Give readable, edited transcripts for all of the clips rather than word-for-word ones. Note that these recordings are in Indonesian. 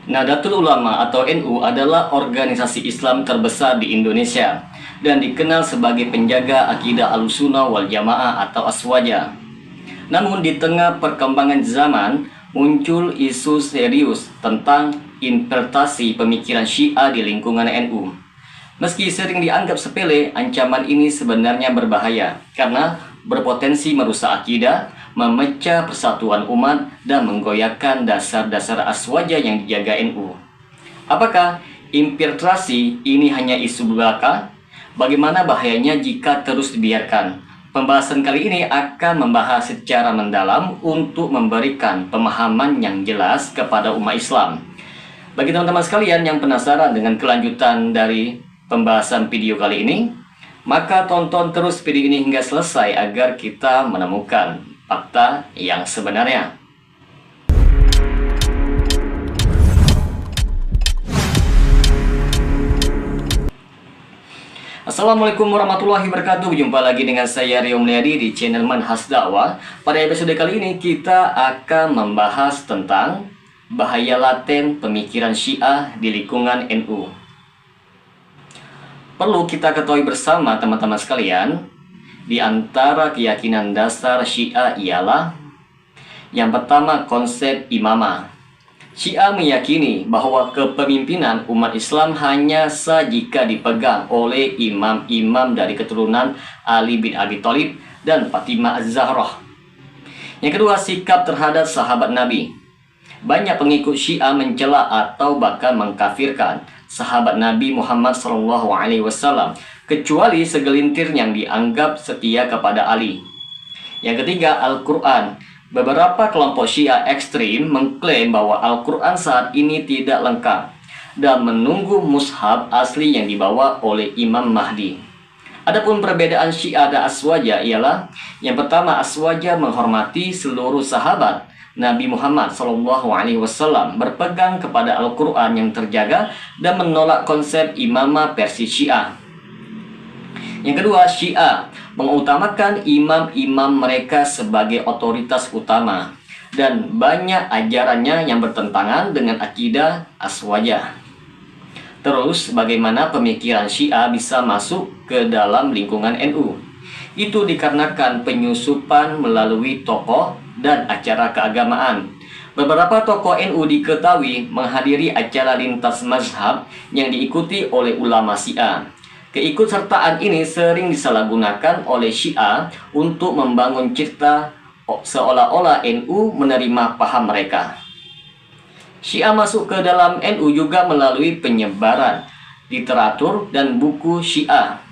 Nahdlatul Ulama atau NU adalah organisasi Islam terbesar di Indonesia dan dikenal sebagai penjaga akidah Ahlussunnah wal Jamaah atau Aswaja. Namun di tengah perkembangan zaman, muncul isu serius tentang interpretasi pemikiran Syiah di lingkungan NU. Meski sering dianggap sepele, ancaman ini sebenarnya berbahaya karena berpotensi merusak akidah, memecah persatuan umat, dan menggoyahkan dasar-dasar aswaja yang dijaga NU. Apakah infiltrasi ini hanya isu belaka? Bagaimana bahayanya jika terus dibiarkan? Pembahasan kali ini akan membahas secara mendalam untuk memberikan pemahaman yang jelas kepada umat Islam. Bagi teman-teman sekalian yang penasaran dengan kelanjutan dari pembahasan video kali ini, maka tonton terus video ini hingga selesai agar kita menemukan fakta yang sebenarnya. Assalamualaikum warahmatullahi wabarakatuh. Jumpa lagi dengan saya Rio Mulyadi di channel Manhaj Dakwah. Pada episode kali ini kita akan membahas tentang bahaya laten pemikiran Syiah di lingkungan NU. Perlu kita ketahui bersama teman-teman sekalian, di antara keyakinan dasar Syiah ialah yang pertama, konsep imamah. Syiah meyakini bahwa kepemimpinan umat Islam hanya sah jika dipegang oleh imam-imam dari keturunan Ali bin Abi Thalib dan Fatimah Az-Zahrah. Yang kedua, sikap terhadap sahabat Nabi. Banyak pengikut Syiah mencela atau bahkan mengkafirkan sahabat Nabi Muhammad SAW, kecuali segelintir yang dianggap setia kepada Ali. Yang ketiga, Al-Quran. Beberapa kelompok Syiah ekstrim mengklaim bahwa Al-Quran saat ini tidak lengkap dan menunggu mushaf asli yang dibawa oleh Imam Mahdi. Adapun perbedaan Syiah dan Aswaja ialah yang pertama, Aswaja menghormati seluruh sahabat Nabi Muhammad SAW, berpegang kepada Al-Quran yang terjaga dan menolak konsep imamah versi Syiah. Yang kedua, Syiah mengutamakan imam-imam mereka sebagai otoritas utama dan banyak ajarannya yang bertentangan dengan akidah Aswaja. Terus, bagaimana pemikiran Syiah bisa masuk ke dalam lingkungan NU? Itu dikarenakan penyusupan melalui tokoh dan acara keagamaan. Beberapa tokoh NU diketahui menghadiri acara lintas mazhab yang diikuti oleh ulama Syiah. Keikutsertaan ini sering disalahgunakan oleh Syiah untuk membangun cerita seolah-olah NU menerima paham mereka. Syiah masuk ke dalam NU juga melalui penyebaran literatur dan buku Syiah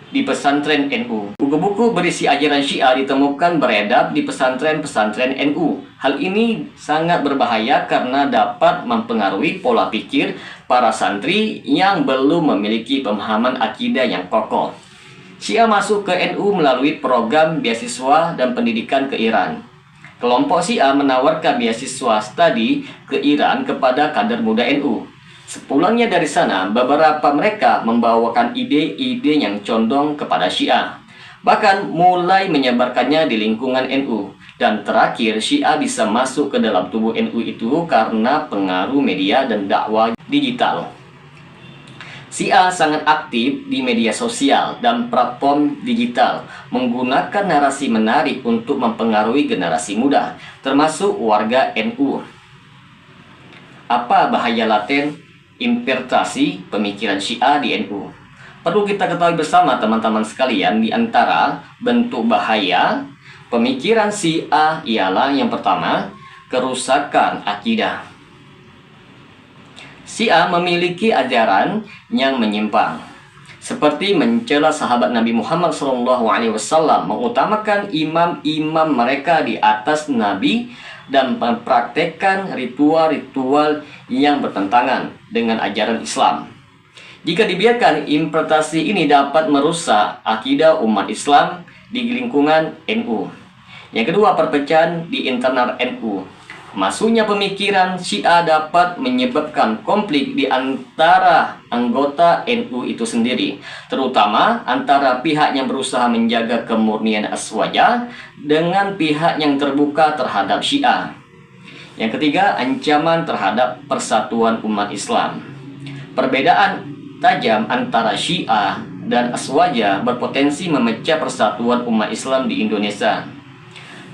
di pesantren NU. Buku-buku berisi ajaran Syiah ditemukan beredar di pesantren-pesantren NU. Hal ini sangat berbahaya karena dapat mempengaruhi pola pikir para santri yang belum memiliki pemahaman akidah yang kokoh. Syiah masuk ke NU melalui program beasiswa dan pendidikan ke Iran. Kelompok Syiah menawarkan beasiswa studi ke Iran kepada kader muda NU. Sepulangnya dari sana, beberapa mereka membawakan ide-ide yang condong kepada Syiah, bahkan mulai menyebarkannya di lingkungan NU. Dan terakhir, Syiah bisa masuk ke dalam tubuh NU itu karena pengaruh media dan dakwah digital. Syiah sangat aktif di media sosial dan platform digital, menggunakan narasi menarik untuk mempengaruhi generasi muda, termasuk warga NU. Apa bahaya laten infiltrasi pemikiran Syiah di NU? Perlu kita ketahui bersama teman-teman sekalian, di antara bentuk bahaya pemikiran Syiah ialah yang pertama, kerusakan akidah. Syiah memiliki ajaran yang menyimpang, seperti mencela sahabat Nabi Muhammad SAW, mengutamakan imam-imam mereka di atas Nabi, dan mempraktekkan ritual-ritual yang bertentangan dengan ajaran Islam. Jika dibiarkan, interpretasi ini dapat merusak akidah umat Islam di lingkungan NU. Yang kedua, perpecahan di internal NU. Masuknya pemikiran Syiah dapat menyebabkan konflik di antara anggota NU itu sendiri, terutama antara pihak yang berusaha menjaga kemurnian Aswaja dengan pihak yang terbuka terhadap Syiah. Yang ketiga, ancaman terhadap persatuan umat Islam. Perbedaan tajam antara Syiah dan Aswaja berpotensi memecah persatuan umat Islam di Indonesia.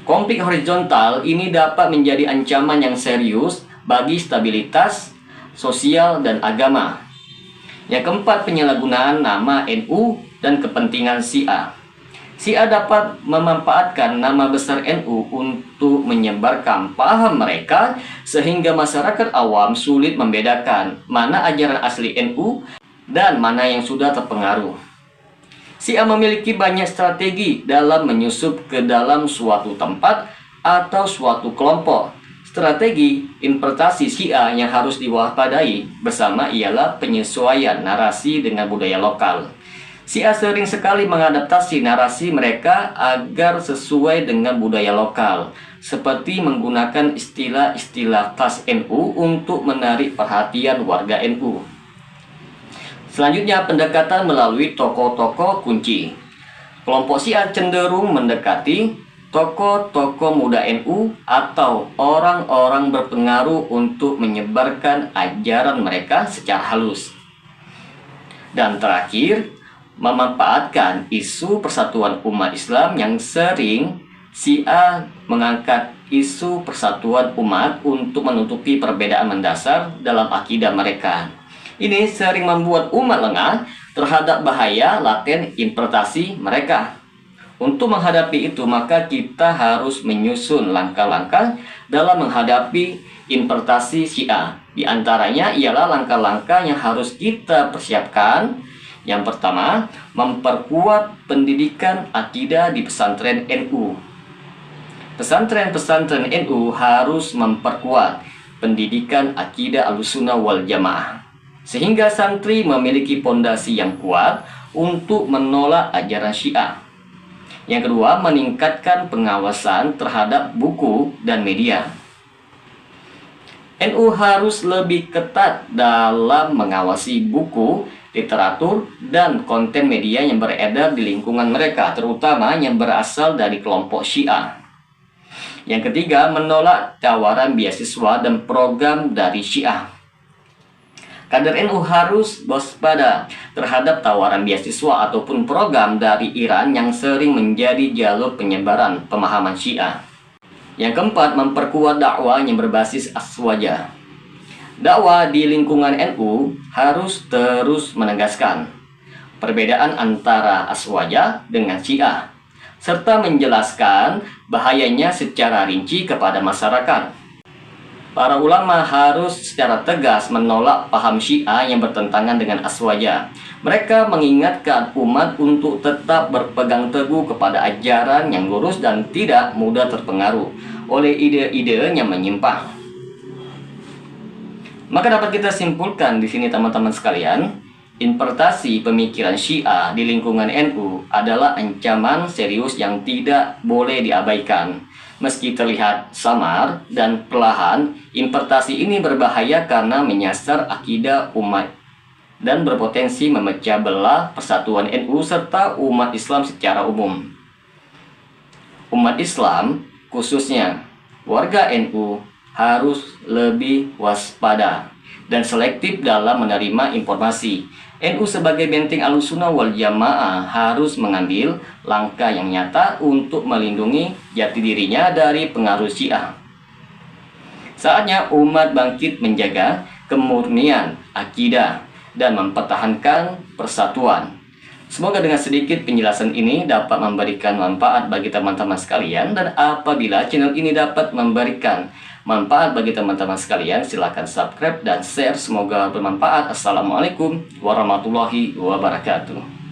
Konflik horizontal ini dapat menjadi ancaman yang serius bagi stabilitas sosial dan agama. Yang keempat, penyalahgunaan nama NU dan kepentingan Syiah. Syiah dapat memanfaatkan nama besar NU untuk menyebarkan paham mereka sehingga masyarakat awam sulit membedakan mana ajaran asli NU dan mana yang sudah terpengaruh. Syiah memiliki banyak strategi dalam menyusup ke dalam suatu tempat atau suatu kelompok. Strategi interpretasi Syiah yang harus diwaspadai bersama ialah penyesuaian narasi dengan budaya lokal. Syiah sering sekali mengadaptasi narasi mereka agar sesuai dengan budaya lokal, seperti menggunakan istilah-istilah khas NU untuk menarik perhatian warga NU. Selanjutnya, pendekatan melalui tokoh-tokoh kunci. Kelompok Syiah cenderung mendekati tokoh-tokoh muda NU atau orang-orang berpengaruh untuk menyebarkan ajaran mereka secara halus. Dan terakhir, memanfaatkan isu persatuan umat Islam yang sering Syiah mengangkat isu persatuan umat untuk menutupi perbedaan mendasar dalam akidah mereka. Ini sering membuat umat lengah terhadap bahaya laten interpretasi mereka. Untuk menghadapi itu, maka kita harus menyusun langkah-langkah dalam menghadapi interpretasi Syiah. Di antaranya ialah langkah-langkah yang harus kita persiapkan. Yang pertama, memperkuat pendidikan akidah di pesantren NU. Pesantren-pesantren NU harus memperkuat pendidikan akidah Ahlussunnah wal Jamaah, sehingga santri memiliki pondasi yang kuat untuk menolak ajaran Syiah. Yang kedua, meningkatkan pengawasan terhadap buku dan media. NU harus lebih ketat dalam mengawasi buku, literatur, dan konten media yang beredar di lingkungan mereka, terutama yang berasal dari kelompok Syiah. Yang ketiga, menolak tawaran beasiswa dan program dari Syiah. Kader NU harus waspada terhadap tawaran beasiswa ataupun program dari Iran yang sering menjadi jalur penyebaran pemahaman Syiah. Yang keempat, memperkuat dakwah yang berbasis Aswaja. Dakwah di lingkungan NU harus terus menegaskan perbedaan antara Aswaja dengan Syiah, serta menjelaskan bahayanya secara rinci kepada masyarakat. Para ulama harus secara tegas menolak paham Syiah yang bertentangan dengan Aswaja. Mereka mengingatkan umat untuk tetap berpegang teguh kepada ajaran yang lurus dan tidak mudah terpengaruh oleh ide-ide yang menyimpang. Maka dapat kita simpulkan di sini teman-teman sekalian, interpretasi pemikiran Syiah di lingkungan NU adalah ancaman serius yang tidak boleh diabaikan. Meski terlihat samar dan perlahan, interpretasi ini berbahaya karena menyasar akidah umat dan berpotensi memecah belah persatuan NU serta umat Islam secara umum. Umat Islam, khususnya warga NU, harus lebih waspada dan selektif dalam menerima informasi. NU sebagai benteng Ahlussunnah wal Jamaah harus mengambil langkah yang nyata untuk melindungi jati dirinya dari pengaruh Syiah. Saatnya umat bangkit menjaga kemurnian akidah dan mempertahankan persatuan. Semoga dengan sedikit penjelasan ini dapat memberikan manfaat bagi teman-teman sekalian, dan apabila channel ini dapat memberikan manfaat bagi teman-teman sekalian, silakan subscribe dan share. Semoga bermanfaat. Assalamualaikum warahmatullahi wabarakatuh.